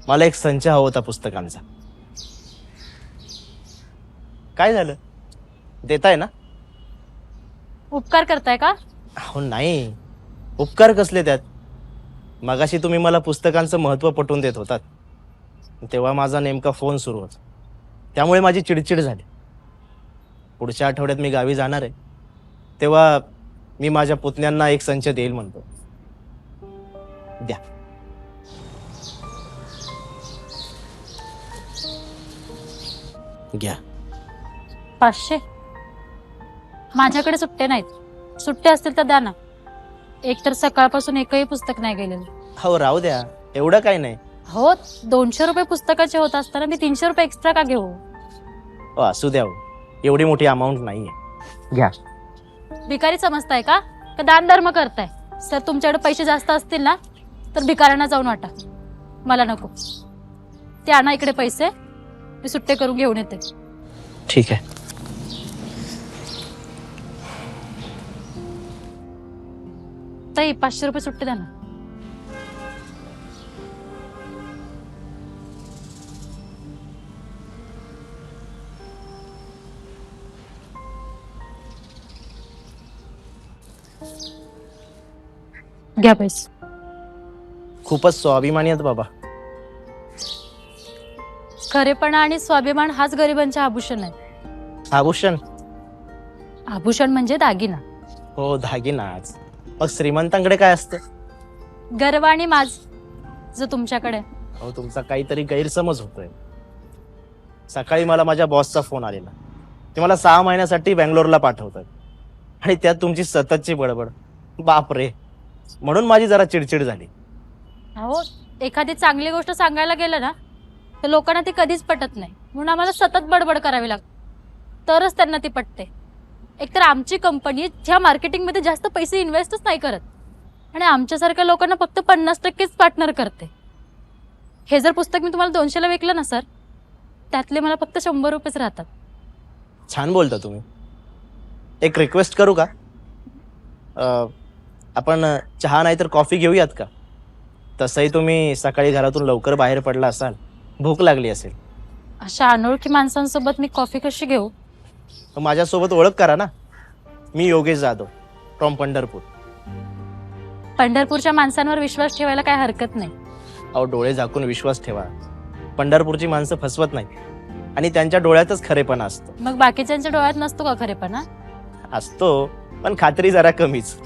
मला एक संच हवा होता पुस्तकांचा. काय झालं, देताय ना? उपकार करताय का? अहो नाही, उपकार कसले त्यात? मगाशी तुम्ही मला पुस्तकांचं महत्त्व पटवून देत होतात, तेव्हा माझा नेमका फोन सुरू होता, त्यामुळे माझी चिडचिड झाली. पुढच्या आठवड्यात मी गावी जाणार आहे, तेव्हा मी माझ्या पुतण्यांना एक संच देईल म्हणतो. द्या. घ्या. 500? माझ्याकडे सुट्टे नाहीत. सुट्टे असतील तर द्या ना. एकतर सकाळपासून एकही पुस्तक नाही गेलेलं. हो राहू द्या, एवढं काही नाही. हो, 200 रुपये पुस्तकाचे होत असताना मी 300 रुपये एक्स्ट्रा का घेऊ? असू द्या, एवढी मोठी अमाऊंट नाहीये. घ्या. भिकारी समजताय का दान धर्म करताय? सर, तुमच्याकडे पैसे जास्त असतील ना तर भिकाऱ्यांना जाऊन वाटा, मला नको. ते आणा इकडे पैसे, मी सुट्टे करून घेऊन येते. ठीक आहे. ताई, 500 रुपये सुट्टे द्या ना. घ्या पैसे. खूपच स्वाभिमानी आहेत बाबा. खरेपणा आणि स्वाभिमान हाच गरिबांचे आभूषण आहे. आभूषण? आभूषण म्हणजे दागिना. हो, दागिनाच. मग श्रीमंतांकडे काय असतं? गर्व आणि माज, जो तुमच्याकडे. हो, तुमचा काहीतरी गैरसमज होतोय. सकाळी मला माझ्या बॉसचा फोन आलेला. ते मला 6 महिन्यासाठी बँगलोरला पाठवतात आणि त्यात तुमची सततची बडबड. बापरे, म्हणून माझी जरा चिडचिड झाली. हो, एखादी चांगली गोष्ट सांगायला गेलं ना तर लोकांना ती कधीच पटत नाही, म्हणून आम्हाला सतत बडबड करावी लागते, तरच त्यांना ती पटते. एकतर आमची कंपनी ज्या मार्केटिंगमध्ये जास्त पैसे इन्व्हेस्टच नाही करत आणि आमच्यासारख्या लोकांना फक्त 50%च पार्टनर करते. हे जर पुस्तक मी तुम्हाला 200ला विकलं ना सर, त्यातले मला फक्त 100 रुपयेच राहतात. छान बोलता तुम्ही. एक रिक्वेस्ट करू का? आपण चहा नाही तर कॉफी घेऊयात का? तसंही तुम्ही सकाळी घरातून लवकर बाहेर पडला असाल, भूक लागली असेल. अशा अनोळखी माणसांसोबत मी कॉफी कशी घेऊ? माझ्यासोबत ओळख करा ना. मी योगेश जाधव, फ्रॉम पंढरपूर. पंढरपूरच्या माणसांवर विश्वास ठेवायला काय हरकत नाही. अहो, डोळे झाकून विश्वास ठेवा. पंढरपूरची माणसं फसवत नाही आणि त्यांच्या डोळ्यातच खरेपणा असतो. मग बाकीच्यांच्या डोळ्यात नसतो का खरेपणा? असतो, पण खात्री जरा कमीच.